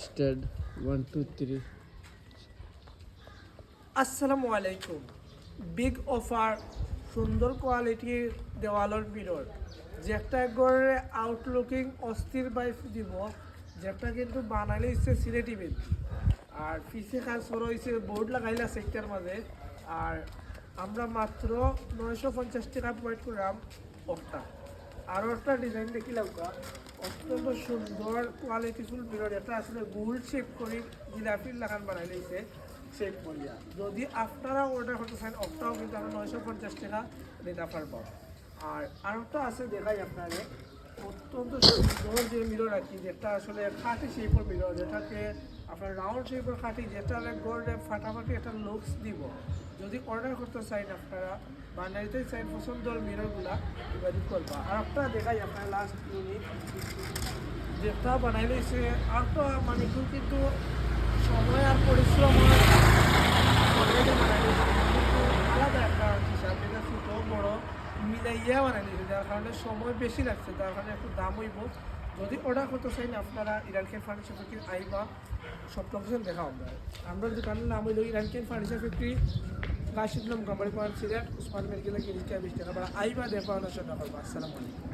Start 1 2 3 আসসালামু আলাইকুম। Big offer, সুন্দর কোয়ালিটির দেওয়ালের মিরর, যেটা একবারে আউটলুকিং অস্থির বাইফ দিব, যেটা কিন্তু বানাইলে হচ্ছে সিলেটি বিল আর পিছে কাজ করা হয়েছে বোর্ড লাগাইলা সেক্টর মাঝে। আর আমরা মাত্র 950 টাকা প্রোভাইড করলাম অফটা। আরও একটা ডিজাইন দেখিলাম অত্যন্ত সুন্দর কোয়ালিটিফুল মিরর, এটা আসলে গোল্ড শেপ করে জিলাপির লাগান বানাই লাইছে শেপ করিয়া। যদি আপনারা অর্ডার করতে চান অফটাও কিন্তু আমরা 950 টাকা দিতে পারবো। আর আরেকটা আছে দেখাই আপনারে, অত্যন্ত সুন্দর যে মিরর আর কি, যেটা আসলে খাঁটি শেপের মিরর, যেটাকে আপনার রাউন্ড শেপের খাঁটি, যেটা গোল্ডে ফাটাফাটি একটা লুকস দিব। যদি অর্ডার করতে চাইন আপনারা বানাইতে চাইন পছন্দের মিররগুলা যোগাযোগ করবা। আর আপনারা দেখাই আপনার লাস্ট ইউনিট যেটা বানাই লইছে, আর তো মানে কিন্তু সময় আর পরিশ্রম বানাই লইছে, কিন্তু আলাদা একটা হিসাব, যেটা ছোটো বড় মিলাইয়া বানাই লইছে, যার কারণে সময় বেশি লাগছে, যার কারণে একটু দাম হইব। যদি অর্ডার করতে চাই না আপনারা ইরানকেন ফার্নিচার ফ্যাক্টরি আইবা, সব লোকেশন দেখা হবে। আমরা দোকানের নাম হইল ইরানকেন furniture factory, Kashidul company point Sylhet, Usman medical 20 টাকা 20 টাকা। আইবা দেখা অনেক টাকা পাবো। আসসালামু আলাইকুম।